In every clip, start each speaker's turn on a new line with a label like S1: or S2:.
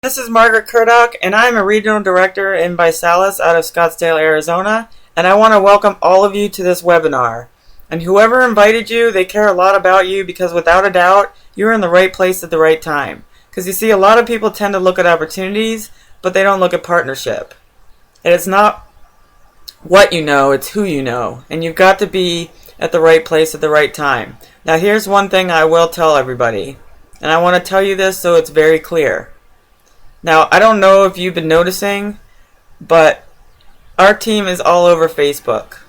S1: This is Margaret Curdock, and I'm a regional director in Visalus out of Scottsdale, Arizona, and I want to welcome all of you to this webinar. And whoever invited you, they care a lot about you because without a doubt, you're in the right place at the right time. Because you see, a lot of people tend to look at opportunities, but they don't look at partnership. And it's not what you know, it's who you know. And you've got to be at the right place at the right time. Now here's one thing I will tell everybody, and I want to tell you this so it's very clear. Now, I don't know if you've been noticing, but our team is all over Facebook.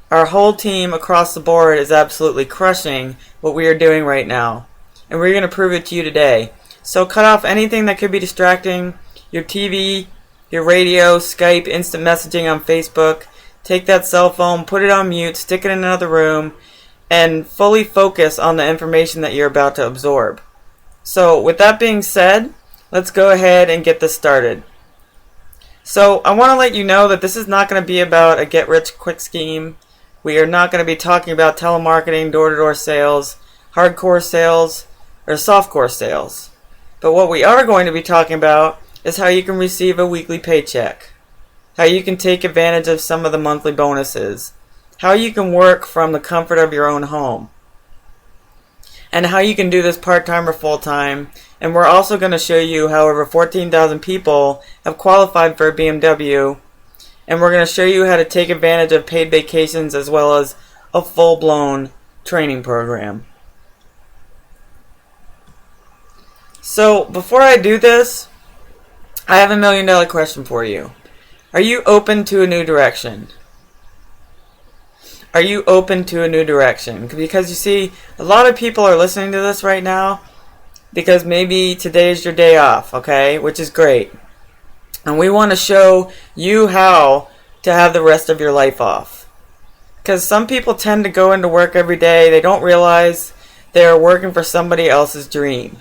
S1: Our whole team across the board is absolutely crushing what we are doing right now. And we're going to prove it to you today. So cut off anything that could be distracting, your TV, your radio, Skype, instant messaging on Facebook. Take that cell phone, put it on mute, stick it in another room, and fully focus on the information that you're about to absorb. So with that being said, let's go ahead and get this started. So I want to let you know that this is not going to be about a get-rich-quick scheme. We are not going to be talking about telemarketing, door-to-door sales, hardcore sales, or softcore sales. But what we are going to be talking about is how you can receive a weekly paycheck, how you can take advantage of some of the monthly bonuses, how you can work from the comfort of your own home, and how you can do this part-time or full-time. And we're also going to show you how over 14,000 people have qualified for a BMW. And we're going to show you how to take advantage of paid vacations as well as a full-blown training program. So before I do this, I have $1 million question for you. Are you open to a new direction? Are you open to a new direction? Because you see, a lot of people are listening to this right now because maybe today is your day off, okay? Which is great. And we want to show you how to have the rest of your life off. Because some people tend to go into work every day. They don't realize they're working for somebody else's dream.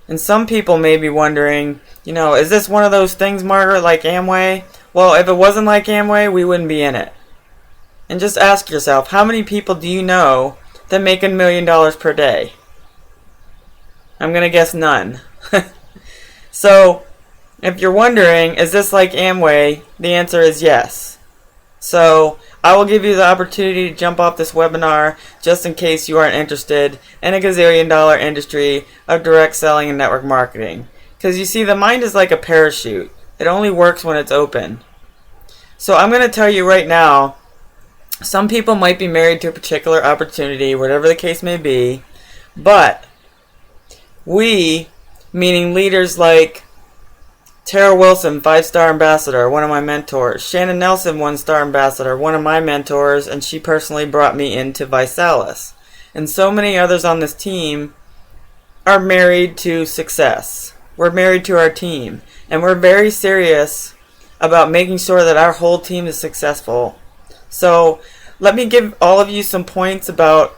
S1: And some people may be wondering, is this one of those things, Margaret, like Amway? Well, if it wasn't like Amway, we wouldn't be in it. And just ask yourself, how many people do you know that make $1 million per day? I'm going to guess none. So, if you're wondering, is this like Amway? The answer is yes. So, I will give you the opportunity to jump off this webinar just in case you aren't interested in a gazillion-dollar industry of direct selling and network marketing. Because you see, the mind is like a parachute. It only works when it's open. So, I'm going to tell you right now, some people might be married to a particular opportunity, whatever the case may be, but we, meaning leaders like Tara Wilson, 5-star ambassador, one of my mentors, Shannon Nelson, 1-star ambassador, one of my mentors, and she personally brought me into Visalus, and so many others on this team are married to success. We're married to our team, and we're very serious about making sure that our whole team is successful. So let me give all of you some points about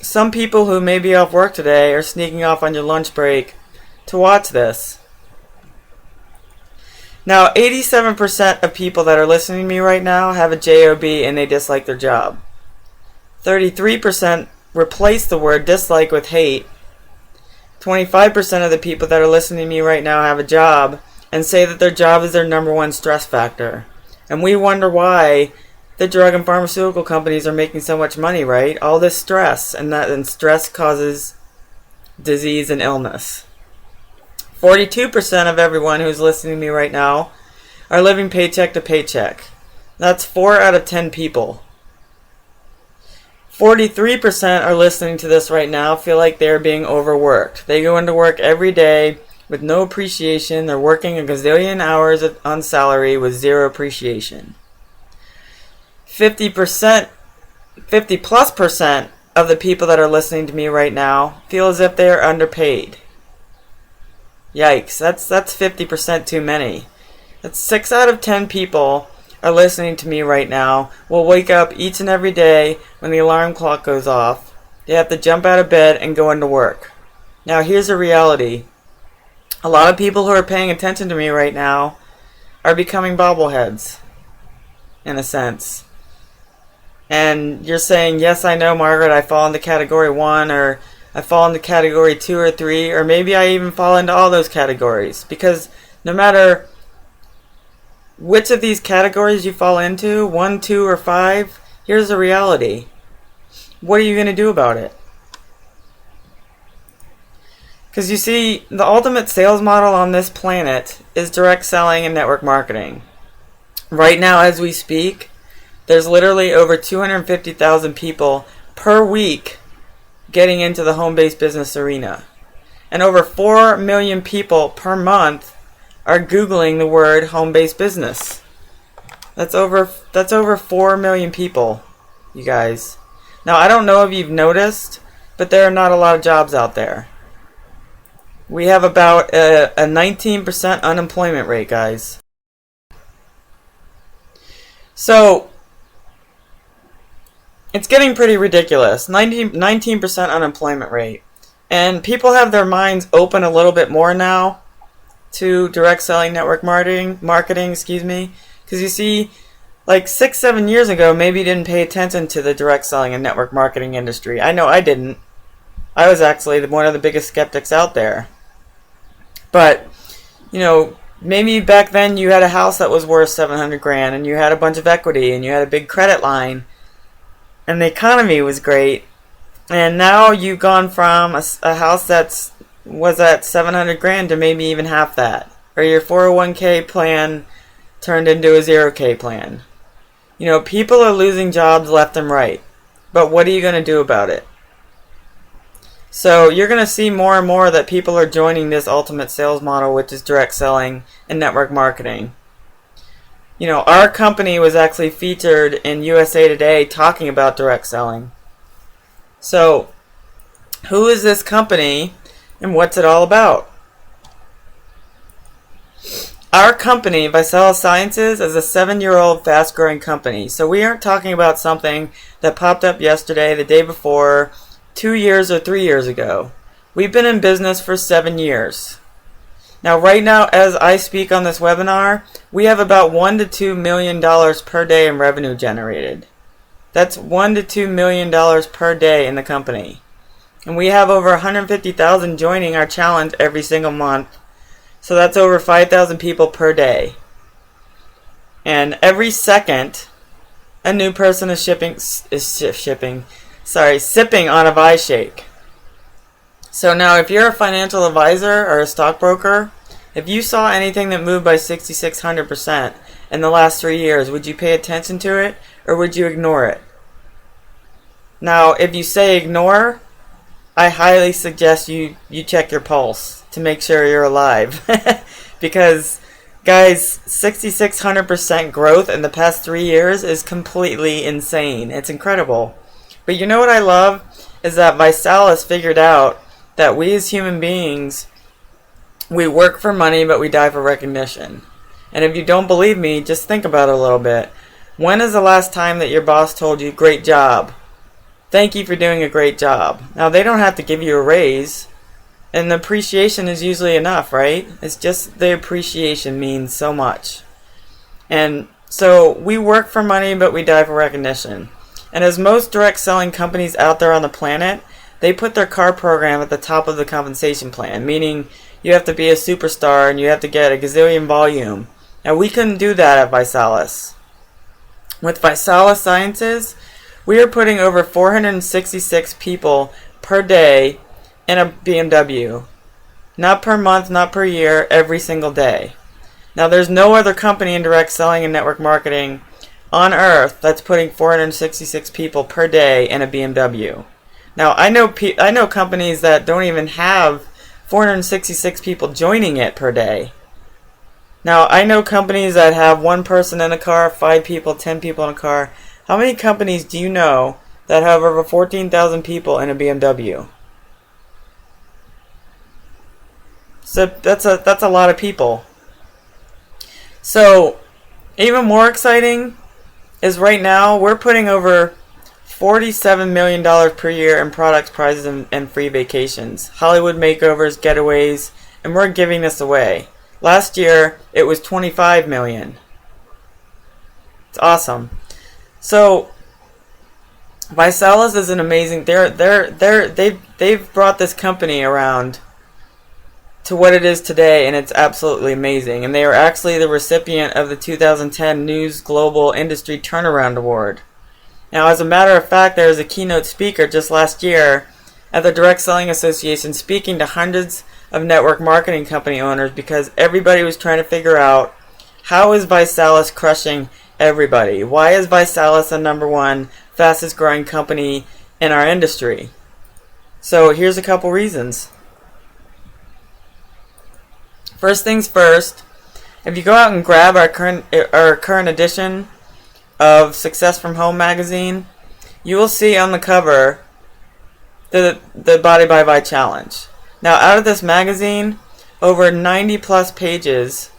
S1: some people who may be off work today or sneaking off on your lunch break to watch this. Now, 87% of people that are listening to me right now have a job and they dislike their job. 33% replace the word dislike with hate. 25% of the people that are listening to me right now have a job and say that their job is their #1 stress factor. And we wonder why the drug and pharmaceutical companies are making so much money, right? All this stress, and stress causes disease and illness. 42% of everyone who's listening to me right now are living paycheck to paycheck. That's 4 out of 10 people. 43% are listening to this right now feel like they're being overworked. They go into work every day with no appreciation. They're working a gazillion hours on salary with zero appreciation. 50 plus percent of the people that are listening to me right now feel as if they are underpaid. Yikes, that's 50% too many. That's 6 out of 10 people are listening to me right now will wake up each and every day when the alarm clock goes off. They have to jump out of bed and go into work. Now here's a reality. A lot of people who are paying attention to me right now are becoming bobbleheads, in a sense. And you're saying, yes, I know, Margaret, I fall into category 1, or I fall into category 2 or 3, or maybe I even fall into all those categories. Because no matter which of these categories you fall into, 1, 2, or 5, here's the reality. What are you going to do about it? Because you see, the ultimate sales model on this planet is direct selling and network marketing. Right now, as we speak, there's literally over 250,000 people per week getting into the home-based business arena. And over 4 million people per month are Googling the word home-based business. That's over 4 million people, you guys. Now, I don't know if you've noticed, but there are not a lot of jobs out there. We have about a 19% unemployment rate, guys. So, it's getting pretty ridiculous. 19% unemployment rate. And people have their minds open a little bit more now to direct selling network marketing, because you see, like 6-7 years ago, maybe you didn't pay attention to the direct selling and network marketing industry. I know I didn't. I was actually one of the biggest skeptics out there. But, you know, maybe back then you had a house that was worth $700,000 and you had a bunch of equity and you had a big credit line and the economy was great. And now you've gone from a house that was at $700,000 to maybe even half that. Or your 401k plan turned into a 0k plan. You know, people are losing jobs left and right. But what are you going to do about it? So you're going to see more and more that people are joining this ultimate sales model, which is direct selling and network marketing. You know, our company was actually featured in USA Today talking about direct selling. So, who is this company and what's it all about? Our company, Visalus Sciences, is a 7-year-old fast-growing company. So we aren't talking about something that popped up yesterday, the day before, 2 years or 3 years ago. We've been in business for 7 years. Now, right now, as I speak on this webinar, we have about $1 to $2 million per day in revenue generated. That's $1 to $2 million per day in the company. And we have over 150,000 joining our challenge every single month. So that's over 5,000 people per day. And every second, a new person is sipping on a Vi-Shake. So now if you're a financial advisor or a stockbroker, if you saw anything that moved by 6,600% in the last 3 years, would you pay attention to it or would you ignore it? Now, if you say ignore, I highly suggest you check your pulse to make sure you're alive. Because, guys, 6,600% growth in the past 3 years is completely insane. It's incredible. But you know what I love? Is that Visalus figured out that we as human beings, we work for money, but we die for recognition. And if you don't believe me, just think about it a little bit. When is the last time that your boss told you, great job? Thank you for doing a great job. Now, they don't have to give you a raise. And the appreciation is usually enough, right? It's just the appreciation means so much. And so we work for money, but we die for recognition. And as most direct selling companies out there on the planet, they put their car program at the top of the compensation plan, meaning you have to be a superstar and you have to get a gazillion volume. Now, we couldn't do that at Visalus. With Visalus Sciences, we are putting over 466 people per day in a BMW. Not per month, not per year, every single day. Now, there's no other company in direct selling and network marketing on earth that's putting 466 people per day in a BMW. Now, I know companies that don't even have 466 people joining it per day. Now, I know companies that have 1 person in a car, 5 people, 10 people in a car. How many companies do you know that have over 14,000 people in a BMW? So that's a lot of people. So, even more exciting is right now we're putting over $47 million per year in products, prizes, and free vacations. Hollywood makeovers, getaways, and we're giving this away. Last year, it was $25 million. It's awesome. So, Visalus is an amazing. They've brought this company around to what it is today, and it's absolutely amazing. And they are actually the recipient of the 2010 News Global Industry Turnaround Award. Now, as a matter of fact, there was a keynote speaker just last year at the Direct Selling Association speaking to hundreds of network marketing company owners because everybody was trying to figure out, how is Visalus crushing everybody? Why is Visalus the number one fastest growing company in our industry? So here's a couple reasons. First things first, if you go out and grab our current edition of Success from Home magazine, you will see on the cover the Body by Vi challenge. Now, out of this magazine, over 90 plus pages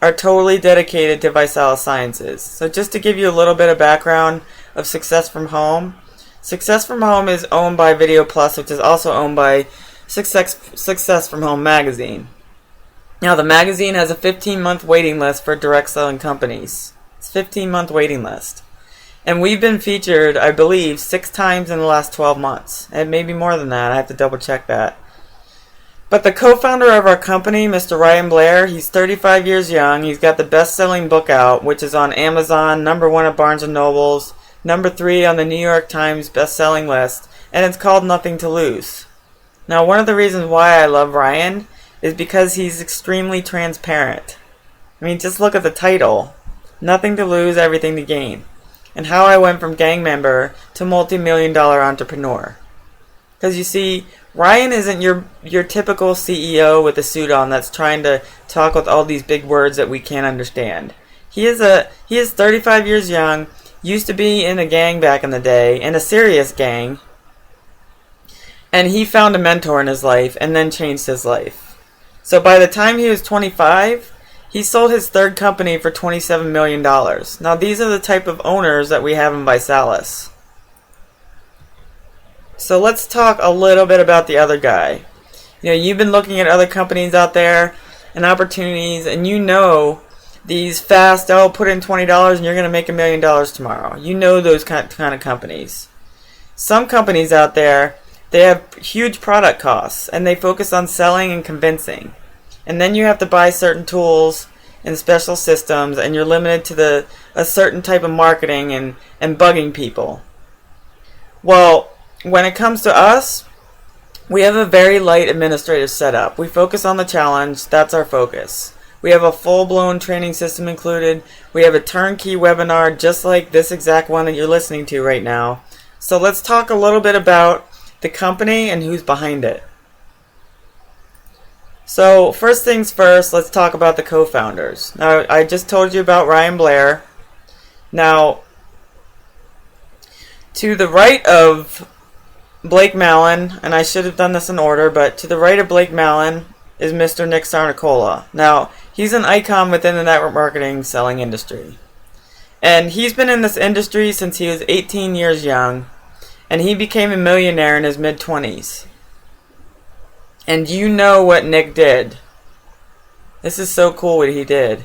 S1: are totally dedicated to Visalus Sciences. So just to give you a little bit of background of Success from Home, Success from Home is owned by Video Plus, which is also owned by Success from Home magazine. Now, the magazine has a 15-month waiting list for direct selling companies. It's a 15-month waiting list. And we've been featured, I believe, 6 times in the last 12 months. And maybe more than that. I have to double check that. But the co-founder of our company, Mr. Ryan Blair, he's 35 years young. He's got the best-selling book out, which is on Amazon, #1 at Barnes & Noble's, #3 on the New York Times best-selling list, and it's called Nothing to Lose. Now, one of the reasons why I love Ryan is because he's extremely transparent. I mean, just look at the title. Nothing to lose, everything to gain. And how I went from gang member to multi-million-dollar entrepreneur. Because you see, Ryan isn't your typical CEO with a suit on that's trying to talk with all these big words that we can't understand. He is 35 years young, used to be in a gang back in the day, in a serious gang, and he found a mentor in his life and then changed his life. So by the time he was 25, he sold his third company for $27 million. Now, these are the type of owners that we have in Visalus. So let's talk a little bit about the other guy. You know, you've been looking at other companies out there and opportunities, and you know these fast, put in $20 and you're going to make $1 million tomorrow. You know those kind of companies. Some companies out there, they have huge product costs, and they focus on selling and convincing. And then you have to buy certain tools and special systems, and you're limited to a certain type of marketing and bugging people. Well, when it comes to us, we have a very light administrative setup. We focus on the challenge. That's our focus. We have a full-blown training system included. We have a turnkey webinar just like this exact one that you're listening to right now. So let's talk a little bit about the company and who's behind it. So first things first, let's talk about the co-founders. Now, I just told you about Ryan Blair. Now, to the right of Blake Mallon, and I should have done this in order, but to the right of Blake Mallon is Mr. Nick Sarnicola. Now, he's an icon within the network marketing selling industry. And he's been in this industry since he was 18 years young, and he became a millionaire in his mid-20s. And you know what Nick did. This is so cool what he did.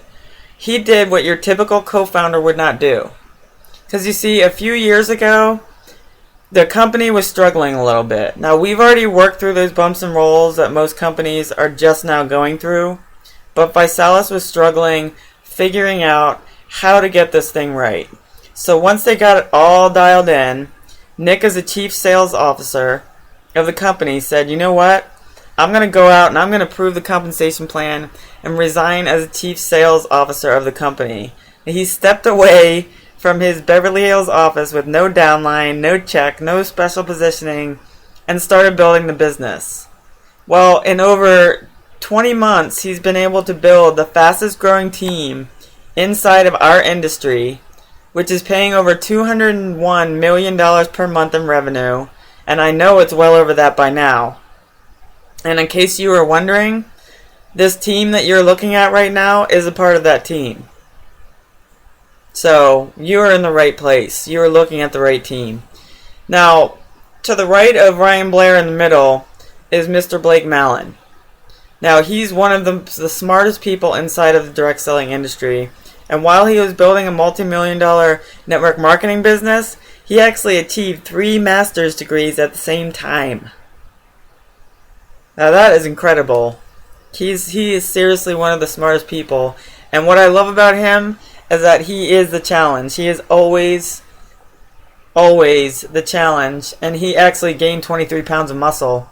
S1: He did what your typical co-founder would not do. Because you see, a few years ago, the company was struggling a little bit. Now, we've already worked through those bumps and rolls that most companies are just now going through. But Visalus was struggling, figuring out how to get this thing right. So once they got it all dialed in, Nick, as the chief sales officer of the company, said, you know what? I'm going to go out and I'm going to approve the compensation plan and resign as the chief sales officer of the company. And he stepped away from his Beverly Hills office with no downline, no check, no special positioning, and started building the business. Well, in over 20 months, he's been able to build the fastest growing team inside of our industry, which is paying over $201 million per month in revenue, and I know it's well over that by now. And in case you were wondering, this team that you're looking at right now is a part of that team. So, you are in the right place. You are looking at the right team. Now, to the right of Ryan Blair in the middle is Mr. Blake Mallon. Now, he's one of the smartest people inside of the direct selling industry. And while he was building a multi-million-dollar network marketing business, He actually achieved 3 master's degrees at the same time. Now that is incredible. He is seriously one of the smartest people. And what I love about him is that he is the challenge. He is always the challenge. And he actually gained 23 pounds of muscle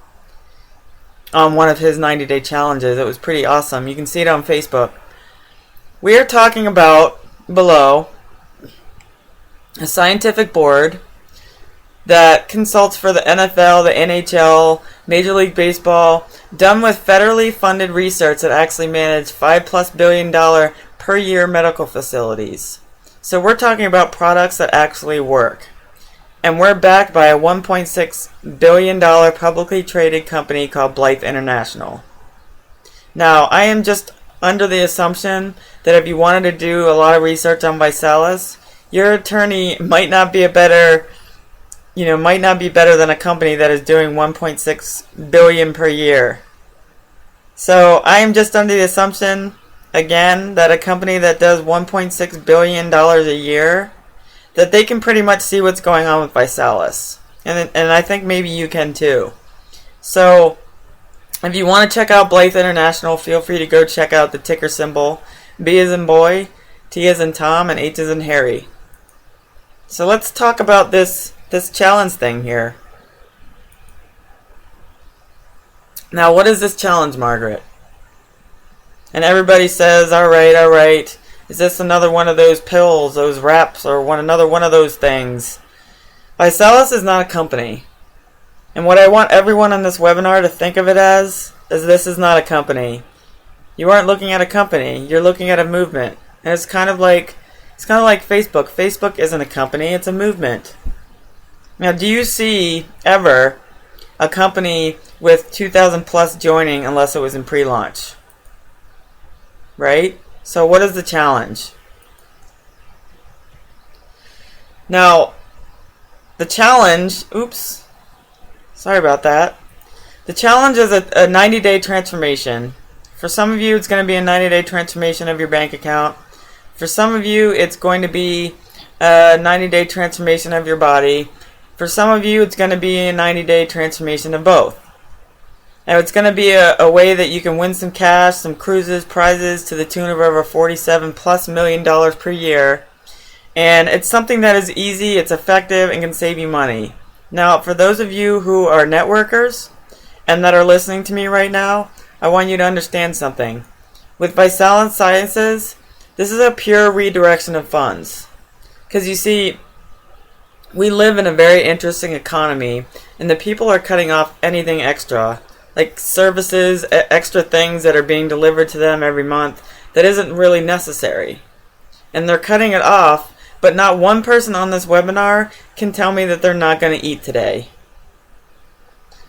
S1: on one of his 90-day challenges. It was pretty awesome. You can see it on Facebook. We are talking about, below, a scientific board that consults for the NFL, the NHL, Major League Baseball, done with federally funded research that actually manage $5+ billion per year medical facilities. So we're talking about products that actually work. And we're backed by a $1.6 billion publicly traded company called Blythe International. Now, I am just under the assumption that if you wanted to do a lot of research on Visalus, your attorney might not be better than a company that is doing $1.6 billion per year. So I am just under the assumption, again, that a company that does $1.6 billion a year, that they can pretty much see what's going on with Visalus. And I think maybe you can too. So if you want to check out Blythe International, feel free to go check out the ticker symbol B as in boy, T as in Tom, and H as in Harry. So let's talk about this challenge thing here. Now, what is this challenge, Margaret? And everybody says, all right. Is this another one of those pills, those wraps, or another one of those things? Visalus is not a company. And what I want everyone on this webinar to think of it as is this is not a company. You aren't looking at a company. You're looking at a movement. And it's kind of like Facebook. Facebook isn't a company. It's a movement. Now, do you see ever a company with 2,000 plus joining unless it was in pre-launch? Right? So what is the challenge? Now, the challenge, oops, sorry about that. The challenge is a 90-day transformation. For some of you, it's going to be a 90-day transformation of your bank account. For some of you, it's going to be a 90-day transformation of your body. For some of you, it's going to be a 90-day transformation of both. Now, it's going to be a way that you can win some cash, some cruises, prizes to the tune of over $47+ million per year. And it's something that is easy, it's effective, and can save you money. Now, for those of you who are networkers and that are listening to me right now, I want you to understand something. With Visalus Sciences, this is a pure redirection of funds. Because you see, we live in a very interesting economy, and the people are cutting off anything extra, like services, extra things that are being delivered to them every month that isn't really necessary. And they're cutting it off, but not one person on this webinar can tell me that they're not going to eat today.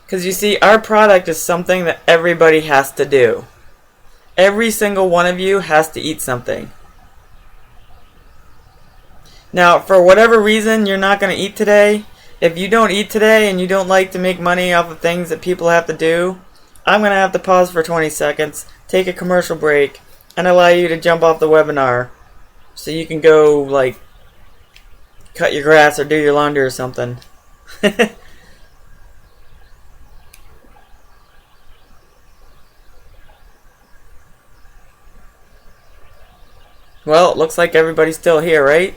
S1: Because you see, our product is something that everybody has to do. Every single one of you has to eat something. Now, for whatever reason you're not going to eat today, if you don't eat today and you don't like to make money off of things that people have to do, I'm going to have to pause for 20 seconds, take a commercial break, and allow you to jump off the webinar so you can go, like, cut your grass or do your laundry or something. Well, it looks like everybody's still here, right?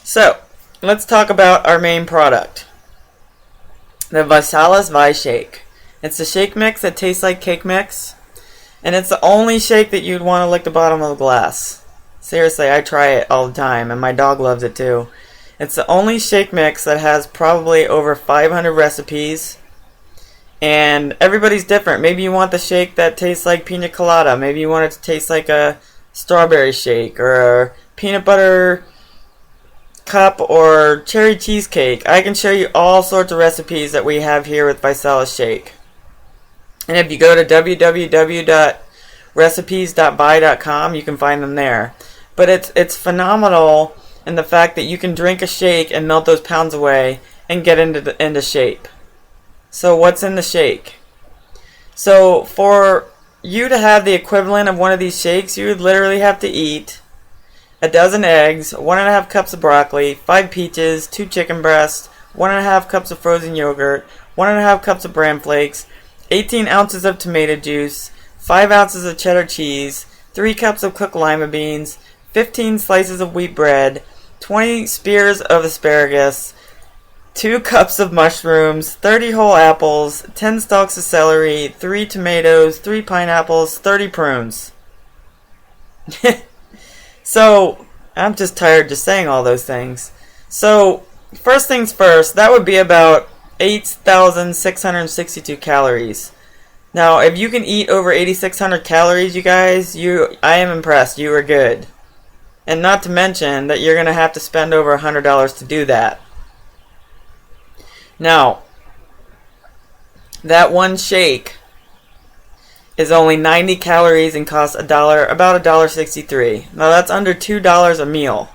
S1: So, let's talk about our main product. The Visalus Vi-Shake. It's a shake mix that tastes like cake mix. And it's the only shake that you'd want to lick the bottom of the glass. Seriously, I try it all the time, and my dog loves it too. It's the only shake mix that has probably over 500 recipes. And everybody's different. Maybe you want the shake that tastes like pina colada. Maybe you want it to taste like a strawberry shake or a peanut butter cup or cherry cheesecake. I can show you all sorts of recipes that we have here with Visalus Shake. And if you go to www.recipes.buy.com, you can find them there. But it's phenomenal in the fact that you can drink a shake and melt those pounds away and get into shape. So what's in the shake? So for you to have the equivalent of one of these shakes, you would literally have to eat a dozen eggs, 1.5 cups of broccoli, 5 peaches, 2 chicken breasts, 1.5 cups of frozen yogurt, 1.5 cups of bran flakes, 18 ounces of tomato juice, 5 ounces of cheddar cheese, 3 cups of cooked lima beans, 15 slices of wheat bread, 20 spears of asparagus, 2 cups of mushrooms, 30 whole apples, 10 stalks of celery, 3 tomatoes, 3 pineapples, 30 prunes. So, I'm just tired just saying all those things. So, first things first, that would be about 8,662 calories. Now, if you can eat over 8,600 calories, you guys, I am impressed. You are good. And not to mention that you're going to have to spend over $100 to do that. Now, that one shake is only 90 calories and costs about $1.63. Now, that's under $2 a meal.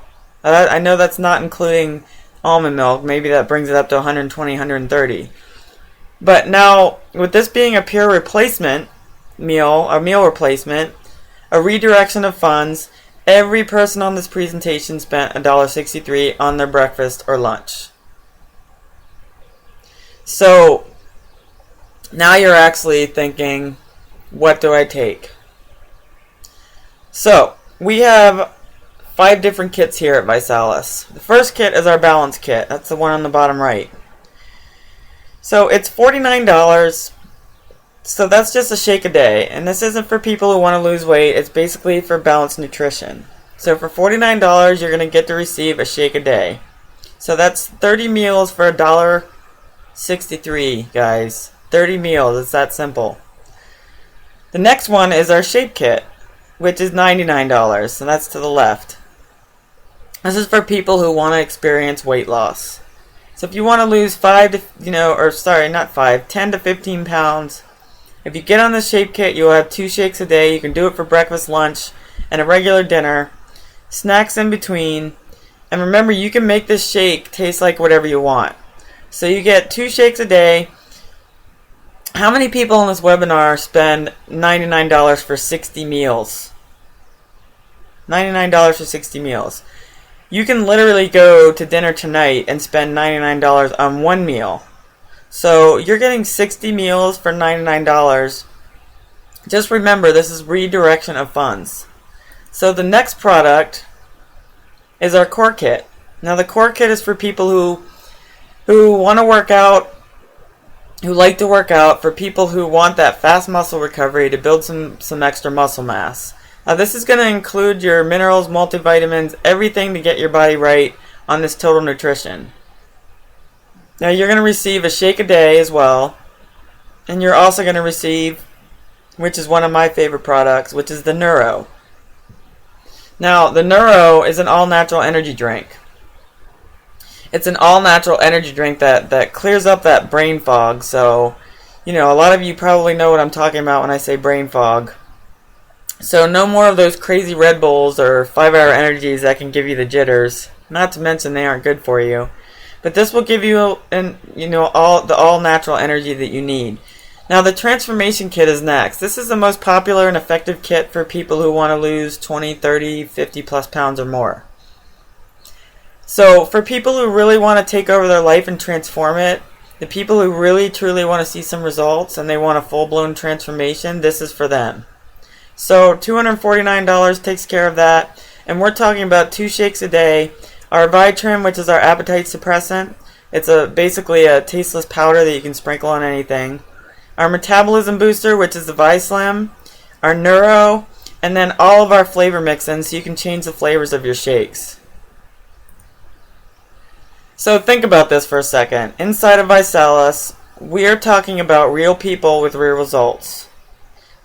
S1: I know that's not including almond milk. Maybe that brings it up to 120, 130. But now, with this being a pure replacement meal, a meal replacement, a redirection of funds, every person on this presentation spent $1.63 on their breakfast or lunch. So, now you're actually thinking, what do I take? So, we have 5 different kits here at Visalus. The first kit is our balance kit. That's the one on the bottom right. So, it's $49. So, that's just a shake a day. And this isn't for people who want to lose weight. It's basically for balanced nutrition. So, for $49, you're going to get to receive a shake a day. So, that's 30 meals for $1.63, guys. 30 meals. It's that simple. The next one is our shape kit, which is $99, and that's to the left. This is for people who want to experience weight loss. So if you want to lose 10 to 15 pounds, if you get on the shape kit, you'll have 2 shakes a day. You can do it for breakfast, lunch, and a regular dinner. Snacks in between. And remember, you can make this shake taste like whatever you want. So you get 2 shakes a day. How many people in this webinar spend $99 for 60 meals? $99 for 60 meals. You can literally go to dinner tonight and spend $99 on one meal. So you're getting 60 meals for $99. Just remember, this is redirection of funds. So the next product is our core kit. Now the core kit is for people who want to work out, who like to work out, for people who want that fast muscle recovery to build some extra muscle mass. Now this is going to include your minerals, multivitamins, everything to get your body right on this total nutrition. Now you're going to receive a shake a day as well. And you're also going to receive, which is one of my favorite products, which is the Neuro. Now the Neuro is an all-natural energy drink. It's an all-natural energy drink that clears up that brain fog. So, a lot of you probably know what I'm talking about when I say brain fog. So no more of those crazy Red Bulls or 5-hour energies that can give you the jitters. Not to mention they aren't good for you. But this will give you all natural energy that you need. Now the transformation kit is next. This is the most popular and effective kit for people who want to lose 20, 30, 50 plus pounds or more. So for people who really want to take over their life and transform it, the people who really truly want to see some results and they want a full-blown transformation, this is for them. So $249 takes care of that. And we're talking about 2 shakes a day. Our Vitrin, which is our appetite suppressant. It's basically a tasteless powder that you can sprinkle on anything. Our metabolism booster, which is the ViSlim. Our Neuro. And then all of our flavor mix-ins so you can change the flavors of your shakes. So think about this for a second. Inside of Visalus, we are talking about real people with real results.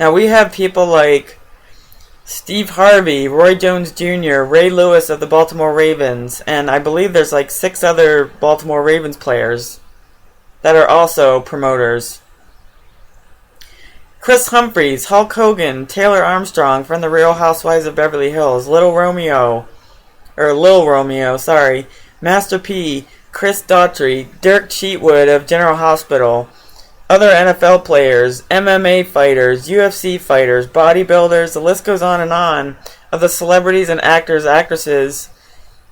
S1: Now we have people like Steve Harvey, Roy Jones Jr., Ray Lewis of the Baltimore Ravens, and I believe there's like 6 other Baltimore Ravens players that are also promoters. Chris Humphries, Hulk Hogan, Taylor Armstrong from the Real Housewives of Beverly Hills, Lil Romeo, Master P, Chris Daughtry, Dirk Cheatwood of General Hospital, other NFL players, MMA fighters, UFC fighters, bodybuilders, the list goes on and on, of the celebrities and actors, actresses,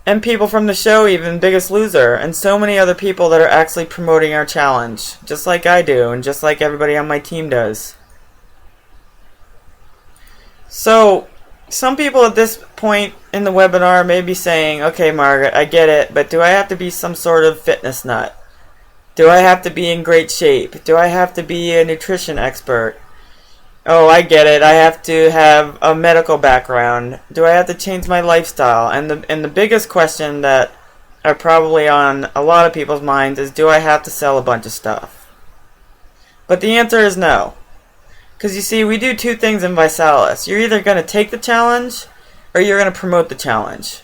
S1: and people from the show, even Biggest Loser, and so many other people that are actually promoting our challenge, just like I do, and just like everybody on my team does. So, some people at this point in the webinar may be saying, okay, Margaret, I get it, but do I have to be some sort of fitness nut? Do I have to be in great shape? Do I have to be a nutrition expert? Oh, I get it. I have to have a medical background. Do I have to change my lifestyle? And the biggest question that are probably on a lot of people's minds is, do I have to sell a bunch of stuff? But the answer is no. Because you see, we do two things in Visalus. You're either going to take the challenge or you're going to promote the challenge.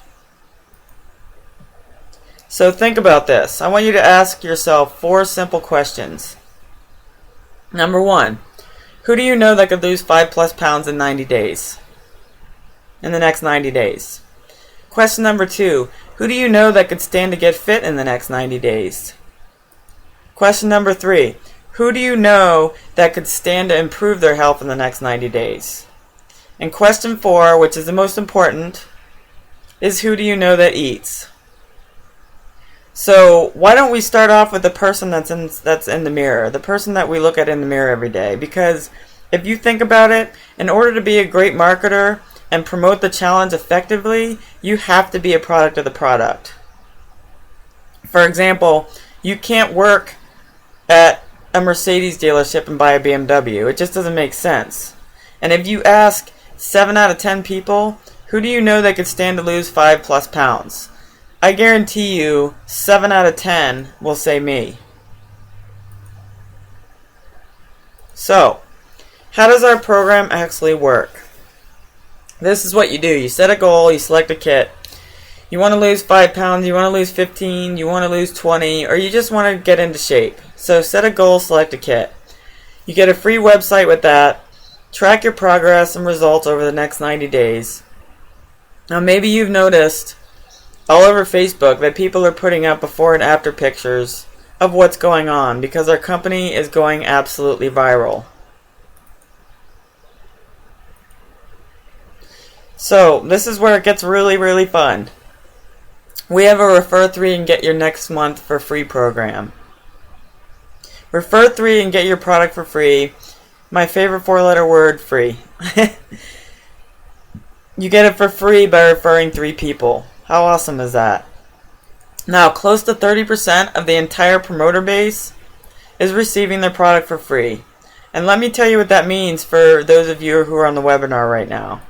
S1: So think about this. I want you to ask yourself 4 simple questions. Number 1, who do you know that could lose 5+ pounds in 90 days? In the next 90 days. Question number 2, who do you know that could stand to get fit in the next 90 days? Question number 3, who do you know that could stand to improve their health in the next 90 days? And question 4, which is the most important, is who do you know that eats? So why don't we start off with the person that's in the mirror, the person that we look at in the mirror every day? Because if you think about it, in order to be a great marketer and promote the challenge effectively, you have to be a product of the product. For example, you can't work at a Mercedes dealership and buy a BMW. It just doesn't make sense. And if you ask 7 out of 10 people, who do you know that could stand to lose 5+ pounds? I guarantee you 7 out of 10 will say me. So, how does our program actually work? This is what you do. You set a goal, you select a kit. You want to lose 5 pounds, you want to lose 15, you want to lose 20, or you just want to get into shape. So set a goal, select a kit. You get a free website with that. Track your progress and results over the next 90 days. Now maybe you've noticed all over Facebook that people are putting up before and after pictures of what's going on because our company is going absolutely viral. So this is where it gets really, really fun. We have a Refer 3 and Get Your Next Month for Free program. Refer 3 and get your product for free. My favorite 4-letter word, free. You get it for free by referring 3 people. How awesome is that? Now, close to 30% of the entire promoter base is receiving their product for free. And let me tell you what that means for those of you who are on the webinar right now.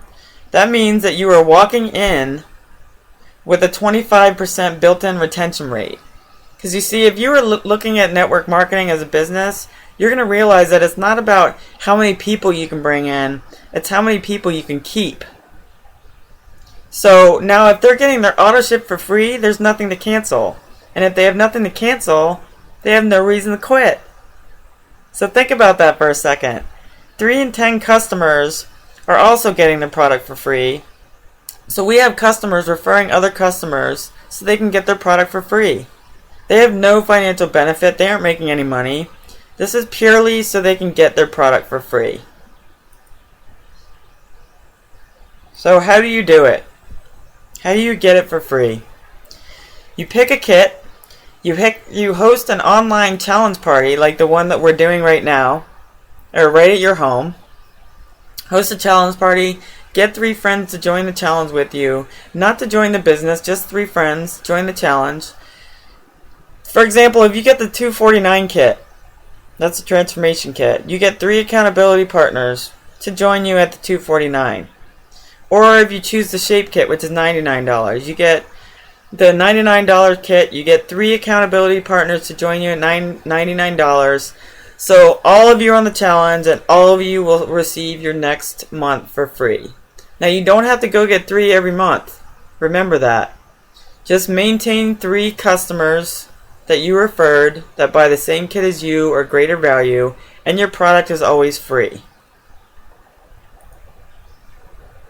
S1: That means that you are walking in with a 25% built-in retention rate. Because you see, if you are looking at network marketing as a business, you're going to realize that it's not about how many people you can bring in, it's how many people you can keep. So now if they're getting their auto ship for free, there's nothing to cancel. And if they have nothing to cancel, they have no reason to quit. So think about that for a second. 3 in 10 customers are also getting the product for free. So we have customers referring other customers so they can get their product for free. They have no financial benefit. They aren't making any money. This is purely so they can get their product for free. So how do you do it? How do you get it for free? You pick a kit, you host an online challenge party like the one that we're doing right now, or right at your home. Host a challenge party, get 3 friends to join the challenge with you, not to join the business, just 3 friends, join the challenge. For example, if you get the $249 kit, that's a transformation kit, you get 3 accountability partners to join you at the $249. Or if you choose the shape kit, which is $99, you get the $99 kit, you get 3 accountability partners to join you at $99. So all of you are on the challenge and all of you will receive your next month for free. Now you don't have to go get 3 every month. Remember that. Just maintain 3 customers that you referred that buy the same kit as you or greater value, and your product is always free.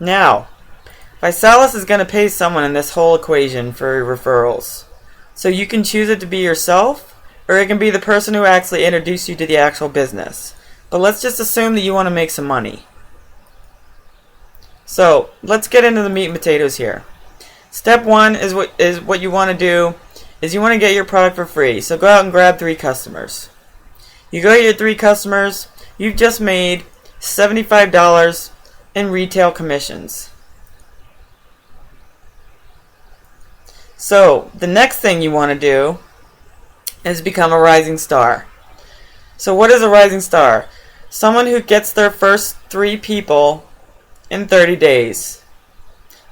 S1: Now, Visalus is going to pay someone in this whole equation for referrals. So you can choose it to be yourself, or it can be the person who actually introduced you to the actual business. But let's just assume that you want to make some money. So let's get into the meat and potatoes here. Step one is what you want to do is you want to get your product for free. So go out and grab 3 customers. You go to your 3 customers, you've just made $75 in retail commissions. So the next thing you want to do is become a rising star. So what is a rising star? Someone who gets their first 3 people in 30 days.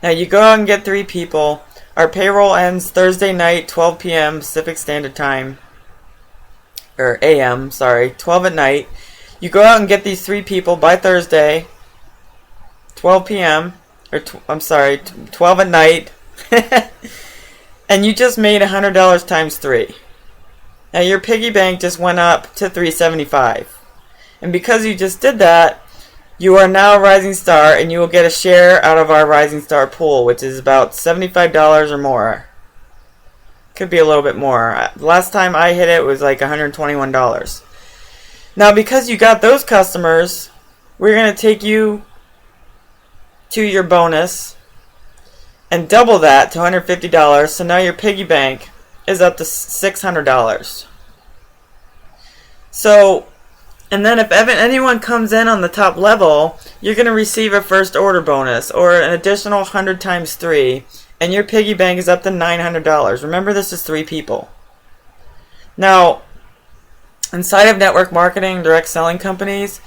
S1: Now you go out and get 3 people. Our payroll ends Thursday night, 12 p.m. Pacific Standard Time. Or AM, sorry, 12 at night. You go out and get these 3 people by Thursday, 12 p.m. Or 12 at night. And you just made $100 times 3. Now your piggy bank just went up to $375. And because you just did that, you are now a rising star, and you will get a share out of our rising star pool, which is about $75 or more. Could be a little bit more. Last time I hit it was like $121. Now because you got those customers, we're going to take you to your bonus and double that to $150. So now your piggy bank is up to $600. So, and then if anyone comes in on the top level, you're going to receive a first order bonus or an additional 100 times 3, and your piggy bank is up to $900. Remember, this is 3 people. Now, inside of network marketing, direct selling companies,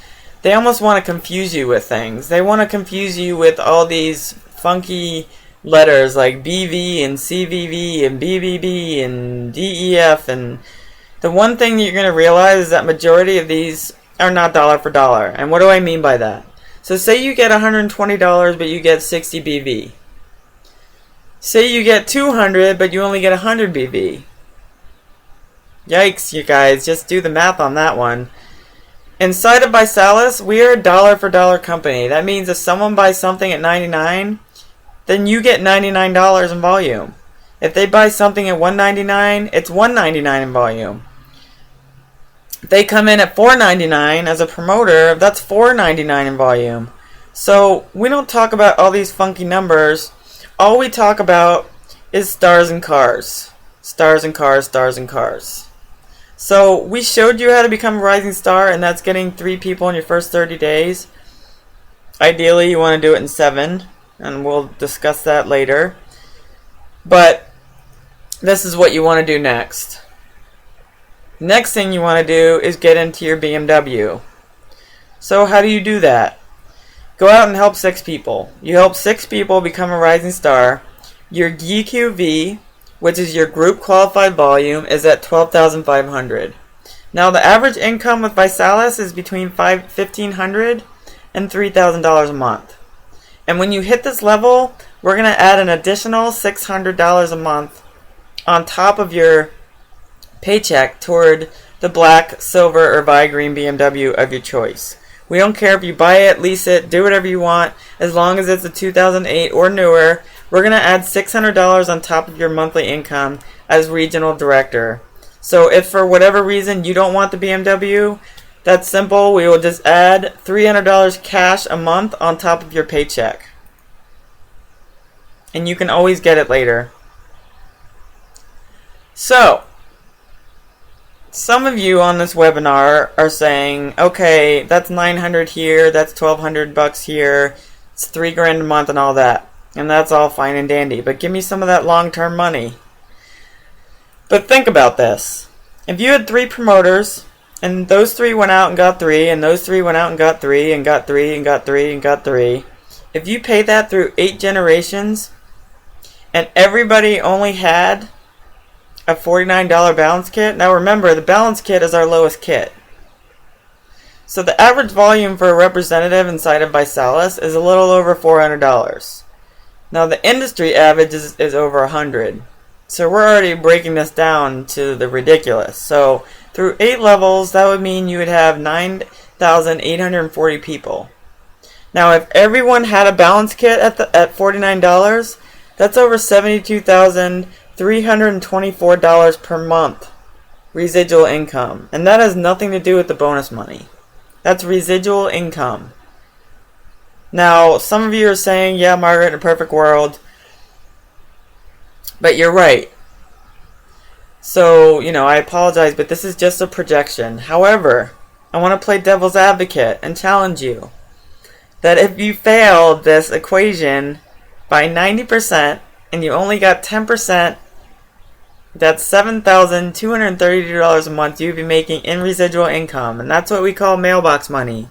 S1: they almost want to confuse you with things. They want to confuse you with all these funky letters like BV and CVV and BBB and DEF, and the one thing that you're going to realize is that majority of these are not dollar for dollar. And what do I mean by that? So say you get $120 but you get 60 BV. Say you get 200 but you only get 100 BV. Yikes, you guys, just do the math on that one. Inside of Visalus, we are a dollar for dollar company. That means if someone buys something at $99, then you get $99 in volume. If they buy something at $199, it's $199 in volume. If they come in at $4.99 as a promoter, that's $4.99 in volume. So we don't talk about all these funky numbers. All we talk about is stars and cars. Stars and cars, stars and cars. So we showed you how to become a rising star, and that's getting 3 people in your first 30 days. Ideally, you want to do it in 7, and we'll discuss that later. But this is what you want to do next. Next thing you want to do is get into your BMW. So how do you do that? Go out and help 6 people. You help 6 people become a rising star. Your GQV, which is your group qualified volume, is at 12,500. Now the average income with Visalus is between $1,500 and $3,000 a month. And when you hit this level, we're going to add an additional $600 a month on top of your paycheck toward the black, silver, or green BMW of your choice. We don't care if you buy it, lease it, do whatever you want, as long as it's a 2008 or newer. We're going to add $600 on top of your monthly income as regional director. So if for whatever reason you don't want the BMW, that's simple. We will just add $300 cash a month on top of your paycheck. And you can always get it later. So, some of you on this webinar are saying, okay, that's $900 here, that's $1,200 here, it's $3,000 a month and all that. And that's all fine and dandy, but give me some of that long-term money. But think about this. If you had 3 promoters, and those 3 went out and got 3, and those 3 went out and got 3, and got 3, and got 3, and got 3, if you pay that through 8 generations, and everybody only had a $49 balance kit. Now remember, the balance kit is our lowest kit. So the average volume for a representative inside of Visalus is a little over $400. Now the industry average is over $100. So we're already breaking this down to the ridiculous. So through 8 levels, that would mean you would have 9,840 people. Now if everyone had a balance kit at $49, that's over $72,324 per month residual income. And that has nothing to do with the bonus money. That's residual income. Now, some of you are saying, yeah, Margaret, in a perfect world. But you're right. So, I apologize, but this is just a projection. However, I want to play devil's advocate and challenge you that if you failed this equation by 90% and you only got 10%, that's $7,232 a month you'd be making in residual income. And that's what we call mailbox money.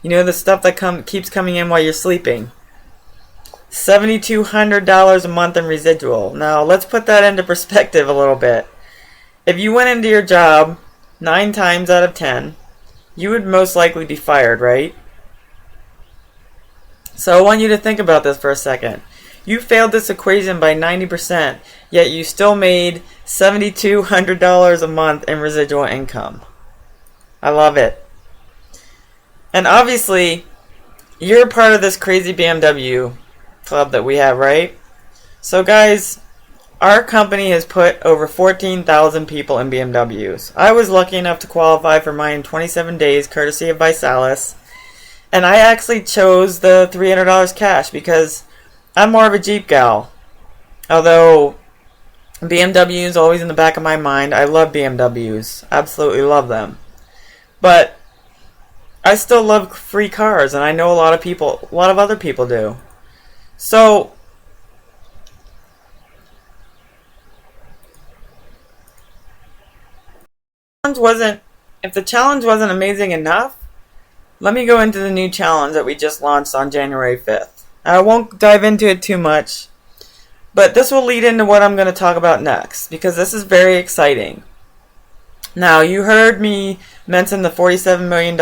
S1: The stuff that keeps coming in while you're sleeping. $7,200 a month in residual. Now, let's put that into perspective a little bit. If you went into your job 9 times out of 10, you would most likely be fired, right? So I want you to think about this for a second. You failed this equation by 90%, yet you still made $7,200 a month in residual income. I love it. And obviously, you're part of this crazy BMW club that we have, right? So guys, our company has put over 14,000 people in BMWs. I was lucky enough to qualify for mine in 27 days, courtesy of Visalus. And I actually chose the $300 cash because I'm more of a Jeep gal. Although BMW is always in the back of my mind. I love BMWs. Absolutely love them. But I still love free cars, and I know a lot of other people do. So if the challenge wasn't amazing enough, let me go into the new challenge that we just launched on January 5th. I won't dive into it too much, but this will lead into what I'm going to talk about next, because this is very exciting. Now, you heard me mention the $47 million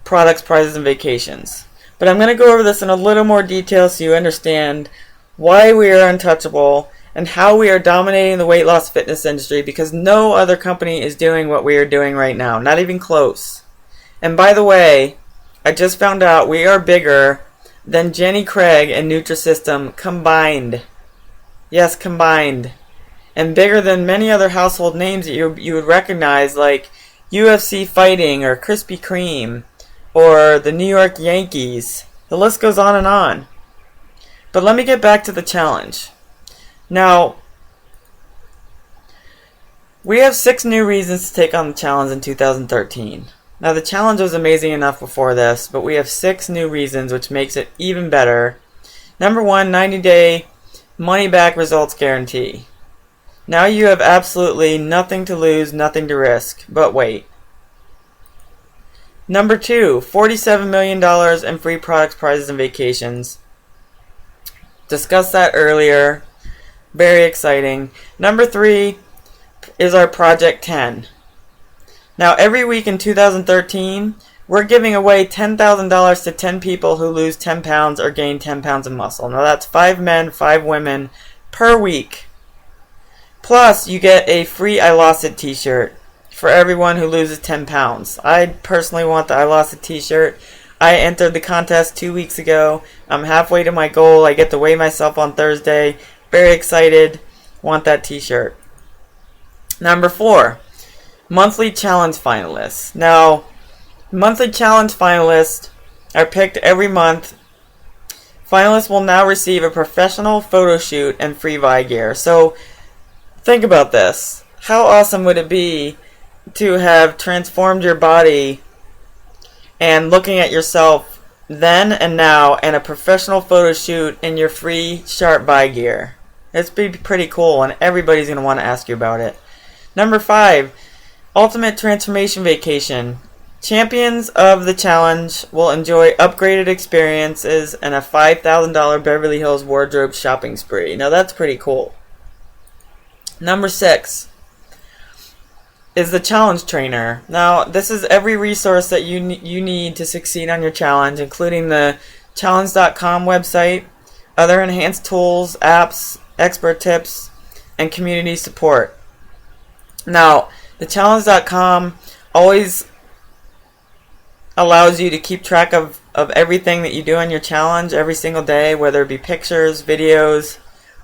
S1: products, prizes, and vacations. But I'm going to go over this in a little more detail so you understand why we are untouchable and how we are dominating the weight loss fitness industry, because no other company is doing what we are doing right now. Not even close. And by the way, I just found out we are bigger than Jenny Craig and Nutrisystem combined. Yes, combined. And bigger than many other household names that you would recognize, like UFC Fighting or Krispy Kreme or the New York Yankees. The list goes on and on. But let me get back to the challenge. Now, we have 6 new reasons to take on the challenge in 2013. Now, the challenge was amazing enough before this, but we have 6 new reasons, which makes it even better. Number 1, 90-day money-back results guarantee. Now you have absolutely nothing to lose, nothing to risk. But wait. Number 2, $47 million in free products, prizes, and vacations. Discussed that earlier. Very exciting. Number 3 is our Project 10. Now, every week in 2013, we're giving away $10,000 to 10 people who lose 10 pounds or gain 10 pounds of muscle. Now, that's 5 men, 5 women per week. Plus, you get a free I Lost It t-shirt for everyone who loses 10 pounds. I personally want the I Lost It t-shirt. I entered the contest 2 weeks ago. I'm halfway to my goal. I get to weigh myself on Thursday. Very excited. Want that t-shirt. Number 4, monthly challenge finalists. Now, monthly challenge finalists are picked every month. Finalists will now receive a professional photo shoot and free Vi gear. So, think about this. How awesome would it be to have transformed your body and looking at yourself then and now and a professional photo shoot in your free sharp Vi gear? It's pretty cool, and everybody's going to want to ask you about it. Number 5, Ultimate Transformation Vacation. Champions of the challenge will enjoy upgraded experiences and a $5,000 Beverly Hills wardrobe shopping spree. Now that's pretty cool. Number 6 is the challenge trainer. Now, this is every resource that you need to succeed on your challenge, including the challenge.com website, other enhanced tools, apps, expert tips, and community support. Now, the challenge.com always allows you to keep track of everything that you do on your challenge every single day, whether it be pictures, videos,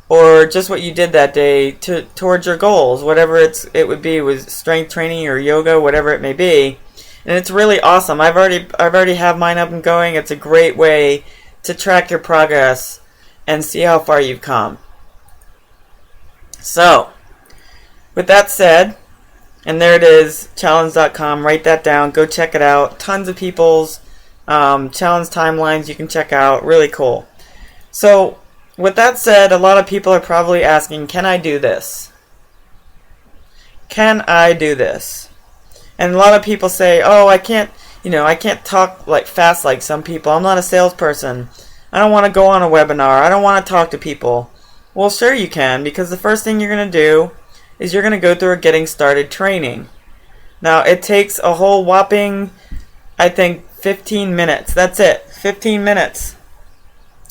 S1: or just what you did that day towards your goals, whatever it would be, with strength training or yoga, whatever it may be. And it's really awesome. I've already have mine up and going. It's a great way to track your progress and see how far you've come. So, with that said, and there it is, challenge.com. Write that down. Go check it out. Tons of people's challenge timelines you can check out. Really cool. So, with that said, a lot of people are probably asking, can I do this? Can I do this? And a lot of people say, oh, I can't talk like fast like some people. I'm not a salesperson. I don't want to go on a webinar. I don't want to talk to people. Well, sure you can, because the first thing you're going to do is you're going to go through a getting started training. Now, it takes a whole whopping, I think, 15 minutes. That's it. 15 minutes.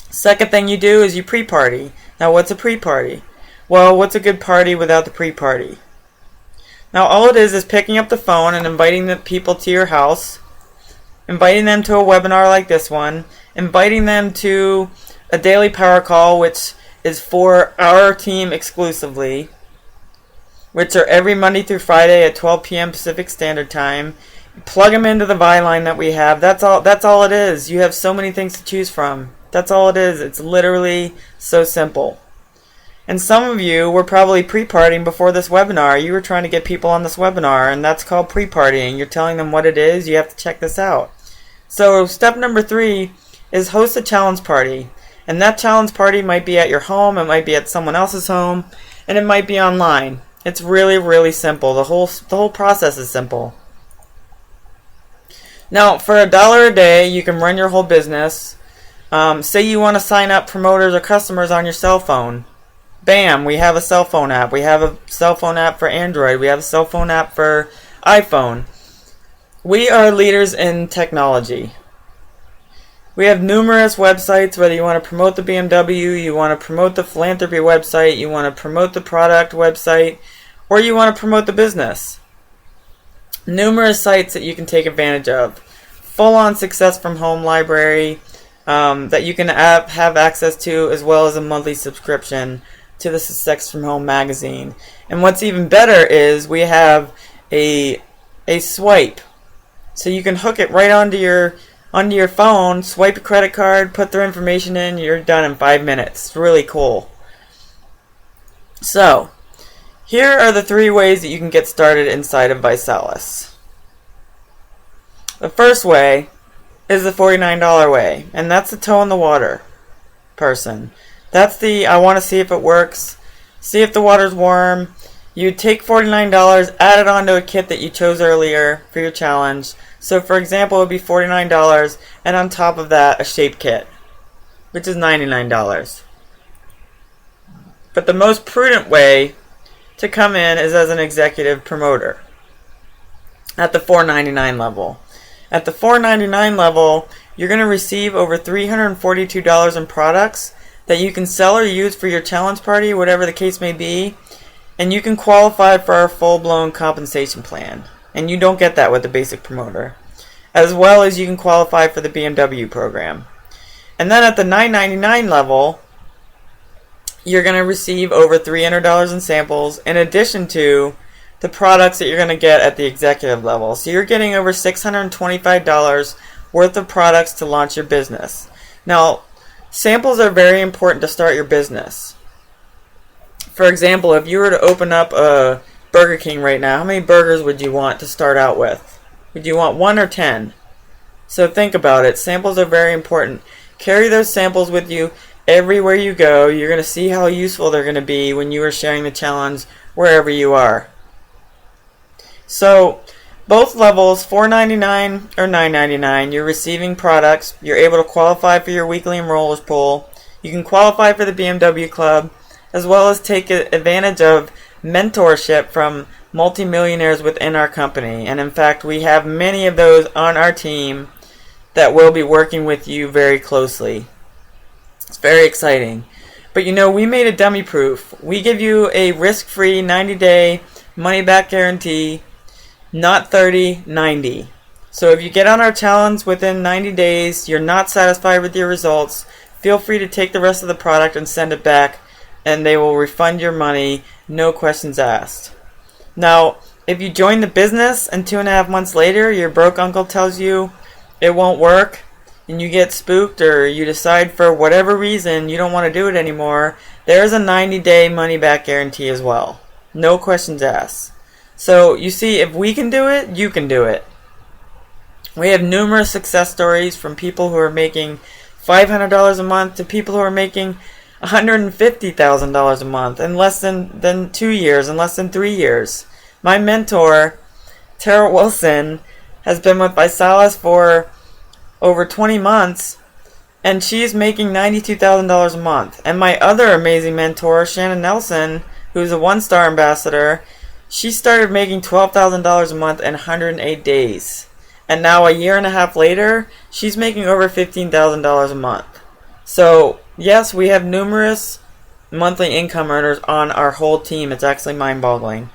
S1: Second thing you do is you pre-party. Now, what's a pre-party? Well, what's a good party without the pre-party? Now, all it is picking up the phone and inviting the people to your house, inviting them to a webinar like this one, inviting them to a daily power call, which is for our team exclusively, which are every Monday through Friday at 12 p.m. Pacific Standard Time. Plug them into the Vyline that we have. That's all it is. You have so many things to choose from. That's all it is. It's literally so simple. And some of you were probably pre-partying before this webinar. You were trying to get people on this webinar, and that's called pre-partying. You're telling them what it is. You have to check this out. So step number 3 is host a challenge party. And that challenge party might be at your home, it might be at someone else's home, and it might be online. It's really, really simple. The whole process is simple. Now, for $1 a day, you can run your whole business. Say you want to sign up promoters or customers on your cell phone. Bam, we have a cell phone app. We have a cell phone app for Android. We have a cell phone app for iPhone. We are leaders in technology. We have numerous websites, whether you want to promote the BMW, you want to promote the philanthropy website, you want to promote the product website, or you want to promote the business. Numerous sites that you can take advantage of. Full-on Success from Home library that you can have access to, as well as a monthly subscription to the Success from Home magazine. And what's even better is we have a swipe. So you can hook it right onto your phone, swipe a credit card, put their information in, you're done in 5 minutes. It's really cool. So, here are the 3 ways that you can get started inside of Visalus. The first way is the $49 way, and that's the toe in the water person. That's the I want to see if it works, see if the water's warm. You take $49, add it onto a kit that you chose earlier for your challenge. So for example, it would be $49, and on top of that, a shape kit, which is $99. But the most prudent way to come in is as an executive promoter at the $4.99 level. At the $4.99 level, you're going to receive over $342 in products that you can sell or use for your challenge party, whatever the case may be, and you can qualify for our full-blown compensation plan. And you don't get that with the basic promoter. As well as you can qualify for the BMW program. And then at the $9.99 level, you're going to receive over $300 in samples in addition to the products that you're going to get at the executive level. So you're getting over $625 worth of products to launch your business. Now, samples are very important to start your business. For example, if you were to open up a Burger King right now, how many burgers would you want to start out with? Would you want 1 or 10? So think about it. Samples are very important. Carry those samples with you everywhere you go. You're going to see how useful they're going to be when you are sharing the challenge wherever you are. So both levels, $4.99 or $9.99, you're receiving products. You're able to qualify for your weekly enrollers pool. You can qualify for the BMW Club, as well as take advantage of mentorship from multimillionaires within our company. And in fact, we have many of those on our team that will be working with you very closely. It's very exciting. But you know, we made a dummy proof. We give you a risk-free 90-day money-back guarantee, not 30, 90. So if you get on our challenge within 90 days, you're not satisfied with your results, feel free to take the rest of the product and send it back, and they will refund your money, no questions asked. Now, if you join the business and 2.5 months later your broke uncle tells you it won't work, and you get spooked or you decide for whatever reason you don't want to do it anymore, there's a 90-day money-back guarantee as well. No questions asked. So you see, if we can do it, you can do it. We have numerous success stories from people who are making $500 a month to people who are making $150,000 a month in less than 2 years, in less than 3 years. My mentor, Tara Wilson, has been with Visalus for over 20 months, and she's making $92,000 a month. And my other amazing mentor, Shannon Nelson, who's a 1-star ambassador, she started making $12,000 a month in 108 days. And now a year and a half later, she's making over $15,000 a month. So, yes, we have numerous monthly income earners on our whole team. It's actually mind-boggling.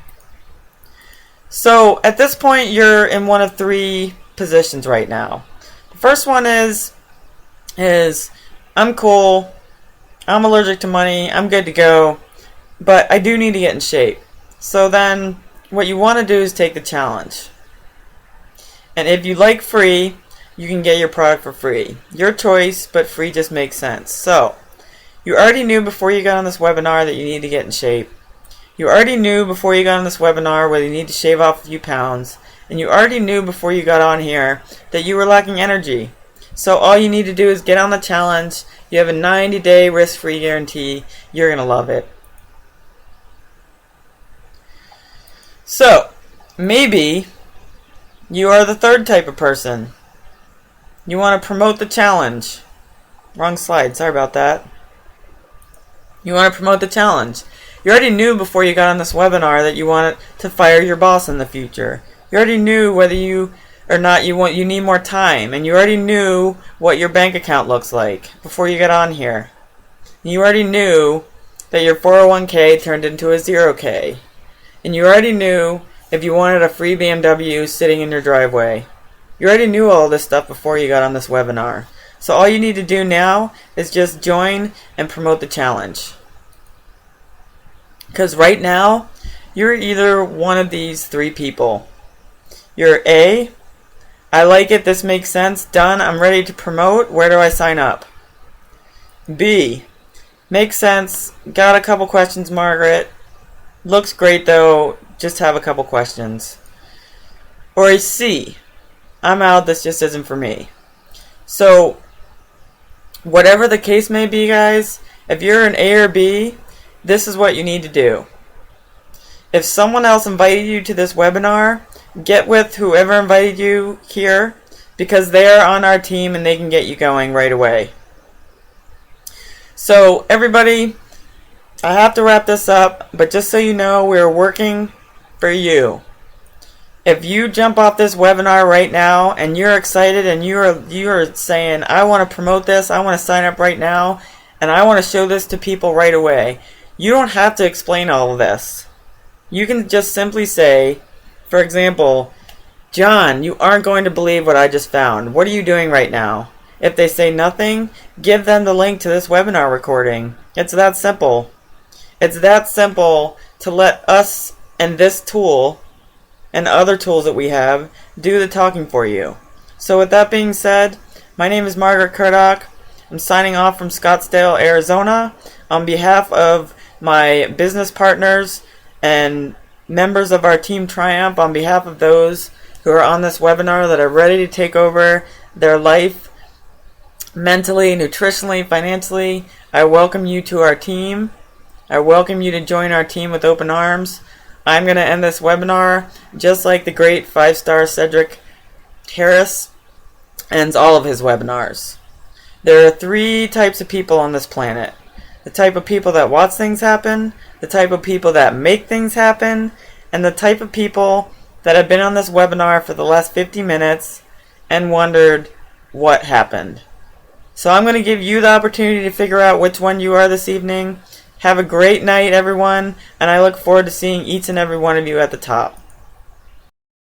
S1: So, at this point, you're in one of 3 positions right now. The first one is I'm cool, I'm allergic to money, I'm good to go, but I do need to get in shape. So then, what you want to do is take the challenge. And if you like free, you can get your product for free. Your choice, but free just makes sense. So, you already knew before you got on this webinar that you need to get in shape. You already knew before you got on this webinar whether you need to shave off a few pounds. And you already knew before you got on here that you were lacking energy. So all you need to do is get on the challenge. You have a 90-day risk-free guarantee. You're going to love it. So, maybe you are the third type of person. You want to promote the challenge. Wrong slide, sorry about that. You want to promote the challenge. You already knew before you got on this webinar that you wanted to fire your boss in the future. You already knew whether you or not you need more time, and you already knew what your bank account looks like before you got on here. You already knew that your 401k turned into a 0k. And you already knew if you wanted a free BMW sitting in your driveway. You already knew all this stuff before you got on this webinar. So all you need to do now is just join and promote the challenge. Because right now, you're either one of these 3 people. You're A, I like it, this makes sense, done, I'm ready to promote, where do I sign up? B, makes sense, got a couple questions, Margaret, looks great though, just have a couple questions. Or a C, I'm out, this just isn't for me. So, whatever the case may be, guys, if you're an A or B, this is what you need to do. If someone else invited you to this webinar, get with whoever invited you here, because they are on our team and they can get you going right away. So everybody, I have to wrap this up, but just so you know, we're working for you. If you jump off this webinar right now and you're excited and you are saying, I want to promote this, I want to sign up right now, and I want to show this to people right away, you don't have to explain all of this. You can just simply say, for example, John, you aren't going to believe what I just found. What are you doing right now? If they say nothing, give them the link to this webinar recording. It's that simple. It's that simple to let us and this tool and other tools that we have do the talking for you. So with that being said, my name is Margaret Kurdock. I'm signing off from Scottsdale, Arizona. On behalf of my business partners and members of our Team Triumph, on behalf of those who are on this webinar that are ready to take over their life mentally, nutritionally, financially, I welcome you to our team. I welcome you to join our team with open arms. I'm going to end this webinar just like the great 5-star Cedric Harris ends all of his webinars. There are 3 types of people on this planet. The type of people that watch things happen, the type of people that make things happen, and the type of people that have been on this webinar for the last 50 minutes and wondered what happened. So I'm going to give you the opportunity to figure out which one you are this evening. Have a great night, everyone, and I look forward to seeing each and every one of you at the top.